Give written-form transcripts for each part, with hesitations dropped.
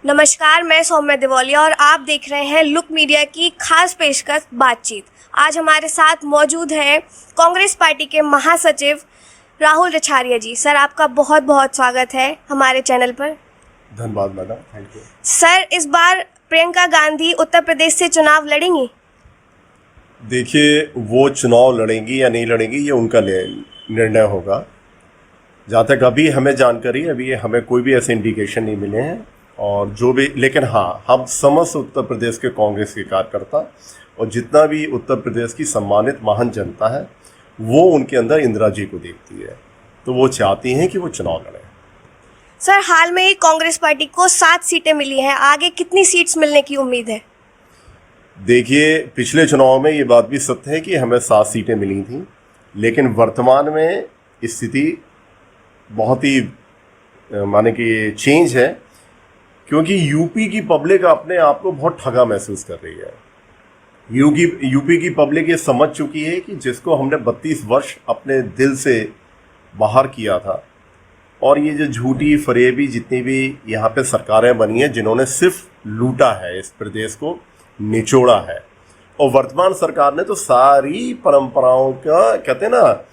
नमस्कार, मैं सौम्या दिवालिया और आप देख रहे हैं लुक मीडिया की खास पेशकश बातचीत। आज हमारे साथ मौजूद हैं कांग्रेस पार्टी के महासचिव राहुल रछारिया जी। सर, आपका बहुत बहुत स्वागत है हमारे चैनल पर। धन्यवाद मैडम, थैंक यू। सर, इस बार प्रियंका गांधी उत्तर प्रदेश से चुनाव लड़ेंगी? देखिए, वो चुनाव लड़ेंगी या नहीं लड़ेंगी ये उनका निर्णय होगा। जहाँ तक अभी हमें जानकारी, अभी हमें कोई भी ऐसे इंडिकेशन नहीं मिले हैं और जो भी, लेकिन हाँ, हम समस्त उत्तर प्रदेश के कांग्रेस के कार्यकर्ता और जितना भी उत्तर प्रदेश की सम्मानित महान जनता है वो उनके अंदर इंदिरा जी को देखती है, तो वो चाहती हैं कि वो चुनाव लड़े। सर, हाल में ही कांग्रेस पार्टी को 7 सीटें मिली हैं, आगे कितनी सीट्स मिलने की उम्मीद है? देखिए, पिछले चुनाव में ये बात भी सत्य है कि हमें 7 सीटें मिली थी, लेकिन वर्तमान में स्थिति बहुत ही माने कि चेंज है, क्योंकि यूपी की पब्लिक अपने आप को बहुत ठगा महसूस कर रही है। यूपी की पब्लिक ये समझ चुकी है कि जिसको हमने 32 वर्ष अपने दिल से बाहर किया था, और ये जो झूठी फरेबी जितनी भी यहाँ पे सरकारें बनी हैं जिन्होंने सिर्फ लूटा है, इस प्रदेश को निचोड़ा है, और वर्तमान सरकार ने तो सारी परंपराओं का कहते हैं ना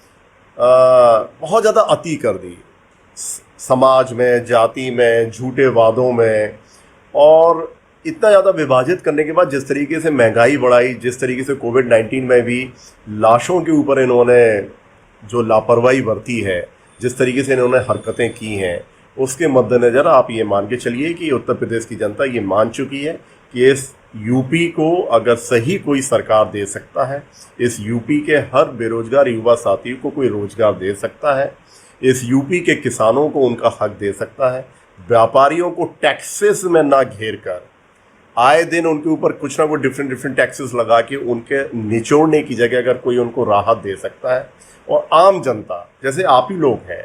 बहुत ज़्यादा अति कर दी, समाज में, जाति में, झूठे वादों में, और इतना ज़्यादा विभाजित करने के बाद जिस तरीके से महंगाई बढ़ाई, जिस तरीके से कोविड-19 में भी लाशों के ऊपर इन्होंने जो लापरवाही बरती है, जिस तरीके से इन्होंने हरकतें की हैं, उसके मद्देनज़र आप ये मान के चलिए कि उत्तर प्रदेश की जनता ये मान चुकी है कि इस यूपी को अगर सही कोई सरकार दे सकता है, इस यूपी के हर बेरोजगार युवा साथी को कोई रोजगार दे सकता है, इस यूपी के किसानों को उनका हक दे सकता है, व्यापारियों को टैक्सेस में ना घेर कर आए दिन उनके ऊपर कुछ ना कुछ डिफरेंट टैक्सेस लगा के उनके निचोड़ने की जगह अगर कोई उनको राहत दे सकता है, और आम जनता जैसे आप ही लोग हैं,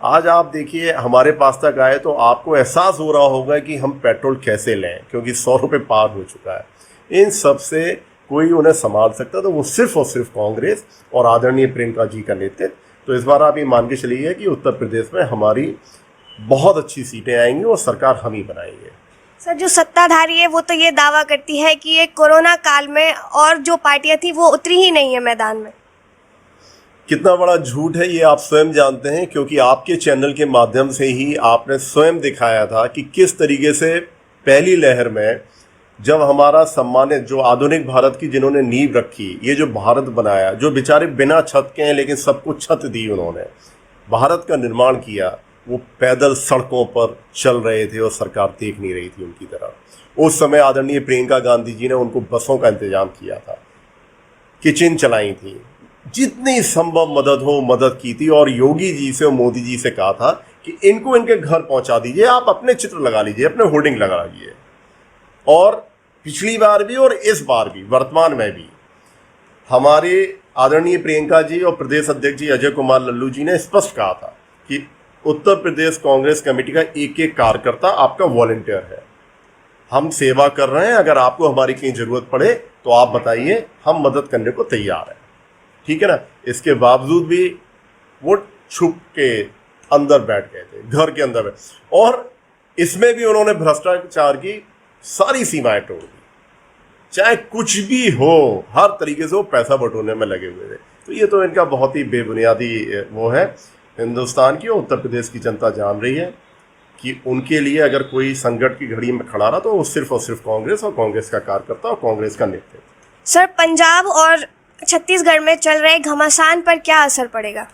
आज आप देखिए हमारे पास तक आए तो आपको एहसास हो रहा होगा कि हम पेट्रोल कैसे लें, क्योंकि 100 रुपये पार हो चुका है। इन सब से कोई उन्हें संभाल सकता तो वो सिर्फ और सिर्फ कांग्रेस और आदरणीय प्रियंका जी का नेतृत्व। तो इस बार आप ये मान के चलिए कि उत्तर प्रदेश में हमारी बहुत अच्छी सीटें आएंगी और सरकार हम ही बनाएंगे। सर, जो सत्ताधारी है वो तो ये दावा करती है कि ये कोरोना काल में और जो पार्टियां थी वो उतरी ही नहीं है मैदान में। कितना बड़ा झूठ है ये आप स्वयं जानते हैं, क्योंकि आपके चैनल के माध्यम से ही आपने स्वयं दिखाया था कि किस तरीके से पहली लहर में जब हमारा सम्मानित जो आधुनिक भारत की जिन्होंने नींव रखी, ये जो भारत बनाया, जो बेचारे बिना छत के हैं लेकिन सबको छत दी, उन्होंने भारत का निर्माण किया, वो पैदल सड़कों पर चल रहे थे और सरकार देख नहीं रही थी उनकी तरफ। उस समय आदरणीय प्रियंका गांधी जी ने उनको बसों का इंतजाम किया था, किचन चलाई थी, जितनी संभव मदद हो मदद की थी, और योगी जी से और मोदी जी से कहा था कि इनको इनके घर पहुंचा दीजिए, आप अपने चित्र लगा लीजिए, अपने होर्डिंग लगा लीजिए। और पिछली बार भी और इस बार भी, वर्तमान में भी, हमारे आदरणीय प्रियंका जी और प्रदेश अध्यक्ष जी अजय कुमार लल्लू जी ने स्पष्ट कहा था कि उत्तर प्रदेश कांग्रेस कमेटी का एक एक कार्यकर्ता आपका वॉलंटियर है, हम सेवा कर रहे हैं, अगर आपको हमारी कहीं जरूरत पड़े तो आप बताइए, हम मदद करने को तैयार हैं, ठीक है ना। इसके बावजूद भी वो छुप के अंदर बैठ गए थे, घर के अंदर बैठ, और इसमें भी उन्होंने भ्रष्टाचार की सारी सीमाएं तोड़ दी, चाहे कुछ भी हो, हर तरीके से वो पैसा बटोरने में लगे हुए थे। तो ये तो इनका बहुत ही बेबुनियादी वो है। हिंदुस्तान की और उत्तर प्रदेश की जनता जान रही है कि उनके लिए अगर कोई संकट की घड़ी में खड़ा रहा तो वो सिर्फ और सिर्फ कांग्रेस और कांग्रेस का कार्यकर्ता और कांग्रेस का नेतृत्व। सर, पंजाब और छत्तीसगढ़ में चल रहे घमासान पर क्या असर पड़ेगा?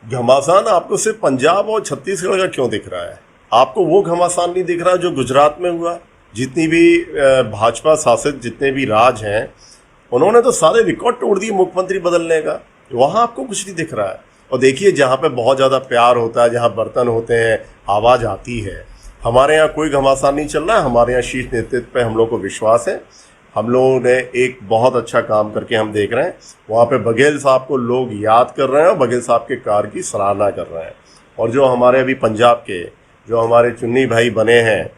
घमासान आपको सिर्फ पंजाब और छत्तीसगढ़ का क्यों दिख रहा है? आपको वो घमासान नहीं दिख रहा जो गुजरात में हुआ? जितनी भी भाजपा शासित जितने भी राज हैं, उन्होंने तो सारे रिकॉर्ड तोड़ दिए मुख्यमंत्री बदलने का, वहाँ आपको कुछ नहीं दिख रहा है। और देखिए, जहाँ पे बहुत ज़्यादा प्यार होता है, जहाँ बर्तन होते हैं, आवाज़ आती है, हमारे यहाँ कोई घमासान नहीं चल रहा है। हमारे यहाँ शीर्ष नेतृत्व पे हम लोग को विश्वास है, हम लोगों ने एक बहुत अच्छा काम करके हम देख रहे हैं। वहाँ पे बघेल साहब को लोग याद कर रहे हैं और बघेल साहब के कार्य की सराहना कर रहे हैं। और जो हमारे अभी पंजाब के जो हमारे चुन्नी भाई बने हैं,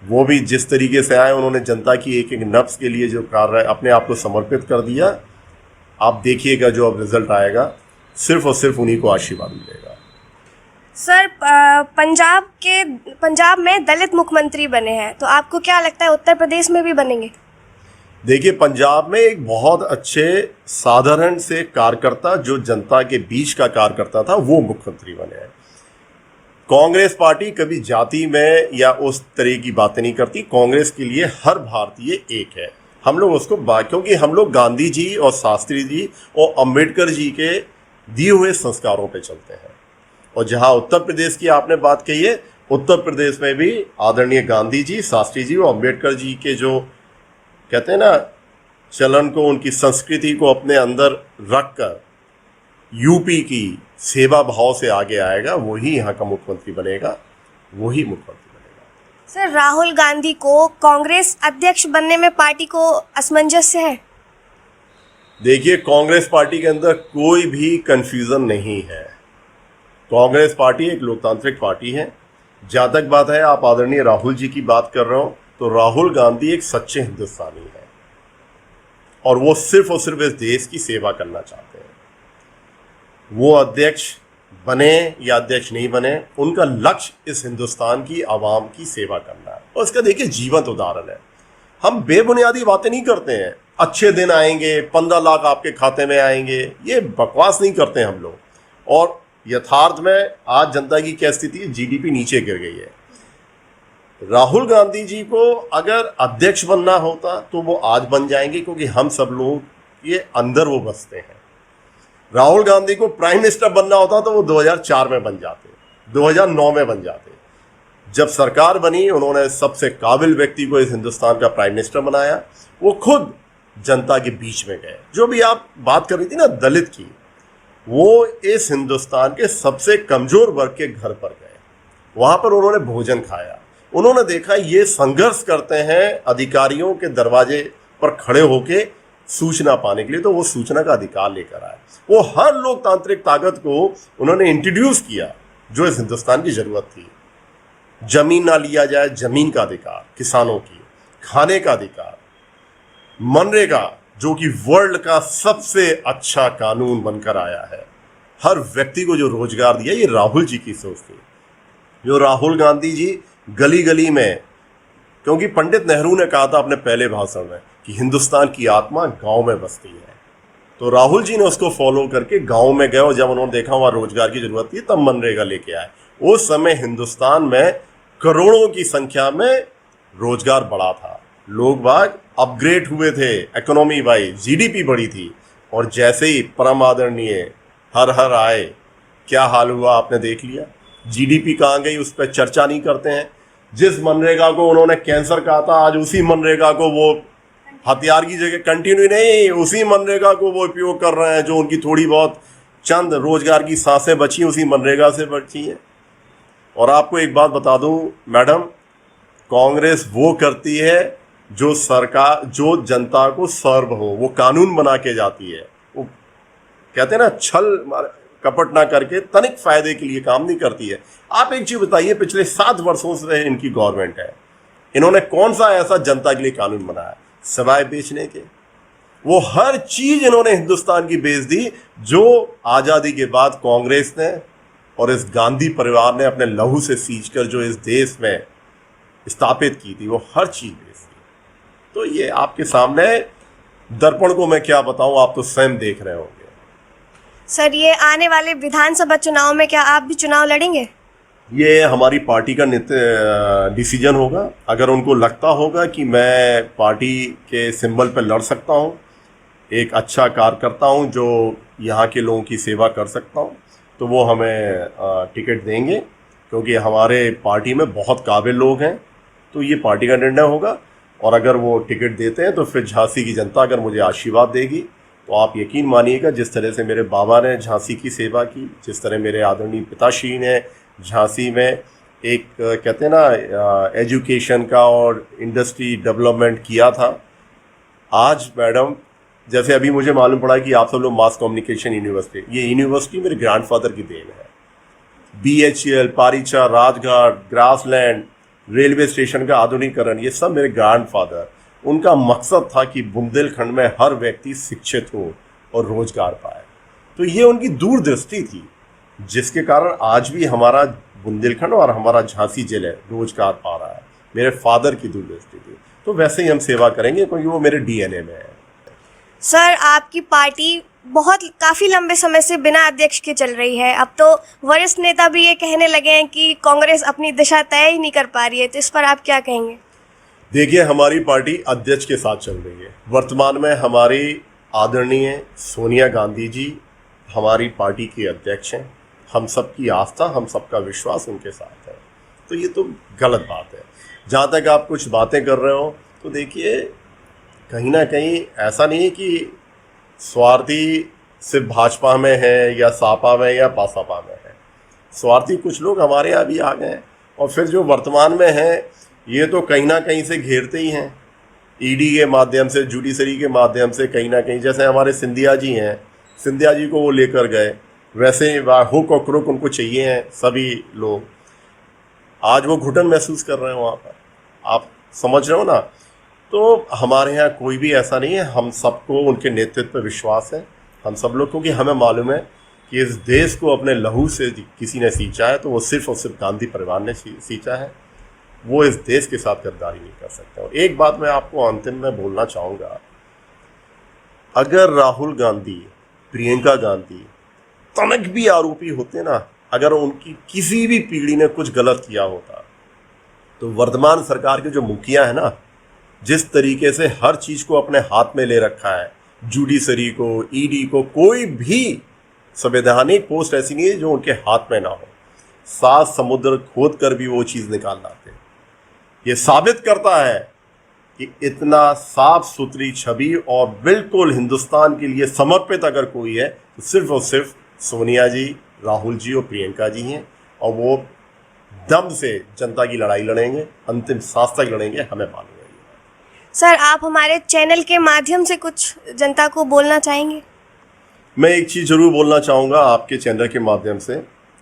वो भी जिस तरीके से आए, उन्होंने जनता की एक एक नफ्स के लिए जो कार्य अपने आप को समर्पित कर दिया, आप देखिएगा जो अब रिजल्ट आएगा, सिर्फ और सिर्फ उन्हीं को आशीर्वाद मिलेगा। सर, पंजाब में दलित मुख्यमंत्री बने हैं, तो आपको क्या लगता है उत्तर प्रदेश में भी बनेंगे? देखिए, पंजाब में एक बहुत अच्छे साधारण से कार्यकर्ता जो जनता के बीच का कार्यकर्ता था वो मुख्यमंत्री बने हैं। कांग्रेस पार्टी कभी जाति में या उस तरह की बातें नहीं करती। कांग्रेस के लिए हर भारतीय एक है। हम लोग उसको क्योंकि हम लोग गांधी जी और शास्त्री जी और अंबेडकर जी के दिए हुए संस्कारों पे चलते हैं। और जहां उत्तर प्रदेश की आपने बात कही है, उत्तर प्रदेश में भी आदरणीय गांधी जी, शास्त्री जी और अंबेडकर जी के जो कहते हैं ना चलन को, उनकी संस्कृति को अपने अंदर रखकर यूपी की सेवा भाव से आगे आएगा, वही यहाँ का मुख्यमंत्री बनेगा, वही मुख्यमंत्री बनेगा। सर, राहुल गांधी को कांग्रेस अध्यक्ष बनने में पार्टी को असमंजस है? देखिए, कांग्रेस पार्टी के अंदर कोई भी कंफ्यूजन नहीं है। कांग्रेस पार्टी एक लोकतांत्रिक पार्टी है। जहाँ तक बात है आप आदरणीय राहुल जी की बात कर रहे हो, तो राहुल गांधी एक सच्चे हिंदुस्तानी हैं और वो सिर्फ और सिर्फ इस देश की सेवा करना चाहते हैं। वो अध्यक्ष बने या अध्यक्ष नहीं बने, उनका लक्ष्य इस हिंदुस्तान की आवाम की सेवा करना है। और इसका देखिए जीवंत उदाहरण है। हम बेबुनियादी बातें नहीं करते हैं, अच्छे दिन आएंगे, 15 लाख आपके खाते में आएंगे, ये बकवास नहीं करते हम लोग। और यथार्थ में आज जनता की क्या स्थिति है, जीडीपी नीचे गिर गई है। राहुल गांधी जी को अगर अध्यक्ष बनना होता तो वो आज बन जाएंगे, क्योंकि हम सब लोग ये अंदर वो बसते हैं। राहुल गांधी को प्राइम मिनिस्टर बनना होता तो वो 2004 में बन जाते, 2009 में बन जाते। जब सरकार बनी, उन्होंने सबसे काबिल व्यक्ति को इस हिंदुस्तान का प्राइम मिनिस्टर बनाया। वो खुद जनता के बीच में गए। जो भी आप बात कर रही थी ना दलित की, वो इस हिंदुस्तान के सबसे कमजोर वर्ग के घर पर गए, वहां पर उन्होंने भोजन खाया। उन्होंने देखा ये संघर्ष करते हैं अधिकारियों के दरवाजे पर खड़े होके सूचना पाने के लिए, तो वो सूचना का अधिकार लेकर आए। वो हर लोकतांत्रिक ताकत को उन्होंने इंट्रोड्यूस किया जो इस हिंदुस्तान की जरूरत थी। जमीन ना लिया जाए, जमीन का अधिकार, किसानों की खाने का अधिकार, मनरेगा जो कि वर्ल्ड का सबसे अच्छा कानून बनकर आया है, हर व्यक्ति को जो रोजगार दिया, ये राहुल जी की सोच थी। जो राहुल गांधी जी गली गली में, क्योंकि पंडित नेहरू ने कहा था अपने पहले भाषण में कि हिंदुस्तान की आत्मा गांव में बसती है, तो राहुल जी ने उसको फॉलो करके गांव में गए और जब उन्होंने देखा वहां रोजगार की जरूरत थी तब मनरेगा लेके आए। उस समय हिंदुस्तान में करोड़ों की संख्या में रोजगार बढ़ा था, लोग बाग अपग्रेड हुए थे, इकोनॉमी वाइज जीडीपी बढ़ी थी। और जैसे ही परम आदरणीय हर हर आए, क्या हाल हुआ आपने देख लिया। जीडीपी कहाँ गई, उस पर चर्चा नहीं करते हैं। जिस मनरेगा को उन्होंने कैंसर कहा था, आज उसी मनरेगा को वो हथियार की जगह कंटिन्यू नहीं, उसी मनरेगा को वो उपयोग कर रहे हैं। जो उनकी थोड़ी बहुत चंद रोजगार की सांसें बची उसी मनरेगा से बची हैं। और आपको एक बात बता दूं मैडम, कांग्रेस वो करती है जो सरकार, जो जनता को सर्व हो, वो कानून बना के जाती है। वो कहते हैं ना, छल कपट ना करके तनिक फायदे के लिए काम नहीं करती है। आप एक चीज बताइए, पिछले 7 वर्षों से इनकी गवर्नमेंट है, इन्होंने कौन सा ऐसा जनता के लिए कानून बनाया सिवाय बेचने के। वो हर चीज इन्होंने हिंदुस्तान की बेच दी जो आजादी के बाद कांग्रेस ने और इस गांधी परिवार ने अपने लहू से सींच कर जो इस देश में स्थापित की थी, वो हर चीज बेच दी। तो ये आपके सामने दर्पण को मैं क्या बताऊं, आप तो स्वयं देख रहे होंगे। सर, ये आने वाले विधानसभा चुनाव में क्या आप भी चुनाव लड़ेंगे? ये हमारी पार्टी का डिसीजन होगा। अगर उनको लगता होगा कि मैं पार्टी के सिंबल पर लड़ सकता हूँ, एक अच्छा कार्यकर्ता हूँ जो यहाँ के लोगों की सेवा कर सकता हूँ, तो वो हमें टिकट देंगे, क्योंकि हमारे पार्टी में बहुत काबिल लोग हैं। तो ये पार्टी का निर्णय होगा। और अगर वो टिकट देते हैं तो फिर झांसी की जनता अगर मुझे आशीर्वाद देगी, तो आप यकीन मानिएगा जिस तरह से मेरे बाबा ने झांसी की सेवा की, जिस तरह मेरे आदरणीय पिताश्री ने झांसी में एक कहते हैं ना एजुकेशन का और इंडस्ट्री डेवलपमेंट किया था। आज मैडम, जैसे अभी मुझे मालूम पड़ा कि आप सब लोग मास कम्युनिकेशन यूनिवर्सिटी, ये यूनिवर्सिटी मेरे ग्रैंडफादर की देन है। BHEL, Parichha, Rajghat, grassland, railway station का आधुनिकीकरण, ये सब मेरे ग्रैंडफादर, उनका मकसद था कि बुंदेलखंड में हर व्यक्ति शिक्षित हो और रोजगार पाए। तो ये उनकी दूरदृष्टि थी, जिसके कारण आज भी हमारा बुंदेलखंड और हमारा झांसी जिले रोजगार पा रहा है, मेरे फादर की दूरदृष्टि थी, तो वैसे ही हम सेवा करेंगे क्योंकि वो मेरे डीएनए में है। सर आपकी पार्टी काफी लंबे समय से बिना अध्यक्ष के चल रही है। अब तो वरिष्ठ नेता भी ये कहने लगे हैं कि कांग्रेस अपनी दिशा तय ही नहीं कर पा रही है, तो इस पर आप क्या कहेंगे? देखिए, हमारी पार्टी अध्यक्ष के साथ चल रही है। वर्तमान में हमारी आदरणीय सोनिया गांधी जी हमारी पार्टी की अध्यक्ष हैं। हम सबकी आस्था, हम सबका विश्वास उनके साथ है, तो ये तो गलत बात है। जहाँ तक आप कुछ बातें कर रहे हो, तो देखिए कहीं ना कहीं ऐसा नहीं है कि स्वार्थी सिर्फ भाजपा में है या सापा में या पासापा में है। स्वार्थी कुछ लोग हमारे यहाँ भी आ गए हैं, और फिर जो वर्तमान में हैं ये तो कहीं ना कहीं से घेरते ही हैं, ईडी के माध्यम से, जुडिशरी के माध्यम से कहीं ना कहीं। जैसे हमारे सिंधिया जी हैं, सिंधिया जी को वो लेकर गए, वैसे हुक और क्रुक उनको चाहिए हैं सभी लोग। आज वो घुटन महसूस कर रहे हैं वहाँ पर, आप समझ रहे हो ना। तो हमारे यहाँ कोई भी ऐसा नहीं है, हम सबको उनके नेतृत्व पर विश्वास है, हम सब लोग, क्योंकि हमें मालूम है कि इस देश को अपने लहू से किसी ने सींचा है तो वो सिर्फ और सिर्फ गांधी परिवार ने सींचा है। वो इस देश के साथ गद्दारी नहीं कर सकते। और एक बात मैं आपको अंतिम में बोलना चाहूँगा, अगर राहुल गांधी, प्रियंका गांधी तनक भी आरोपी होते ना, अगर उनकी किसी भी पीढ़ी ने कुछ गलत किया होता, तो वर्तमान सरकार के जो मुखिया है ना, जिस तरीके से हर चीज को अपने हाथ में ले रखा है, जुडिशरी को, ईडी को, कोई भी संवैधानिक पोस्ट ऐसी नहीं है जो उनके हाथ में ना हो। 7 समुद्र खोद कर भी वो चीज निकाल लाते। ये साबित करता है कि इतना साफ सुथरी छवि और बिल्कुल हिंदुस्तान के लिए समर्पित अगर कोई है तो सिर्फ और सिर्फ सोनिया जी, राहुल जी और प्रियंका जी हैं, और वो दम से जनता की लड़ाई लड़ेंगे, अंतिम सांस तक लड़ेंगे, हमें मालूम है। सर आप हमारे चैनल के माध्यम से कुछ जनता को बोलना चाहेंगे? मैं एक चीज़ जरूर बोलना चाहूँगा आपके चैनल के माध्यम से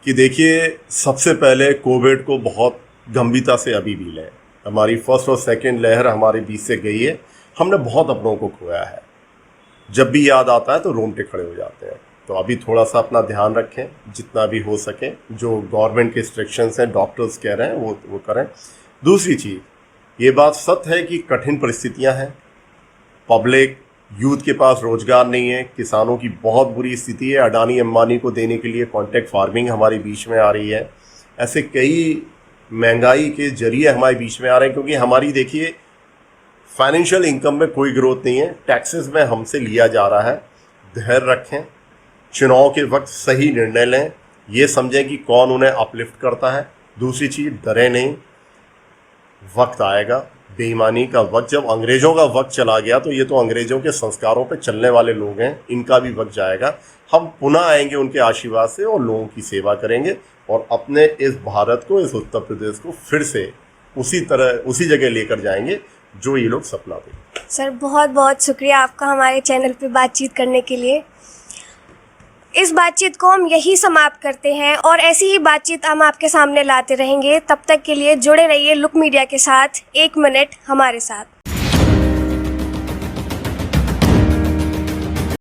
कि देखिए, सबसे पहले कोविड को बहुत गंभीरता से अभी भी लें। हमारी फर्स्ट और सेकंड लहर हमारे बीच से गई है, हमने बहुत अपनों को खोया है। जब भी याद आता है तो रोंगटे खड़े हो जाते हैं। तो अभी थोड़ा सा अपना ध्यान रखें, जितना भी हो सके, जो गवर्नमेंट के इंस्ट्रक्शंस हैं, डॉक्टर्स कह रहे हैं वो करें। दूसरी चीज़, ये बात सत्य है कि कठिन परिस्थितियां हैं, पब्लिक यूथ के पास रोजगार नहीं है, किसानों की बहुत बुरी स्थिति है, अडानी अंबानी को देने के लिए कॉन्ट्रैक्ट फार्मिंग हमारे बीच में आ रही है। ऐसे कई महंगाई के जरिए हमारे बीच में आ रहे हैं, क्योंकि हमारी देखिए फाइनेंशियल इनकम में कोई ग्रोथ नहीं है, टैक्सेस में हमसे लिया जा रहा है। धैर्य रखें, चुनाव के वक्त सही निर्णय लें, ये समझें कि कौन उन्हें अपलिफ्ट करता है। दूसरी चीज़, डरे नहीं, वक्त आएगा, बेईमानी का वक्त। जब अंग्रेज़ों का वक्त चला गया तो ये तो अंग्रेज़ों के संस्कारों पे चलने वाले लोग हैं, इनका भी वक्त जाएगा। हम पुनः आएंगे उनके आशीर्वाद से और लोगों की सेवा करेंगे, और अपने इस भारत को, इस उत्तर प्रदेश को फिर से उसी जगह लेकर जाएंगे जो ये लोग सपना थे। सर बहुत बहुत शुक्रिया आपका हमारे चैनल पे बातचीत करने के लिए। इस बातचीत को हम यही समाप्त करते हैं, और ऐसी ही बातचीत हम आपके सामने लाते रहेंगे। तब तक के लिए जुड़े रहिए लुक मीडिया के साथ। 1 मिनट हमारे साथ।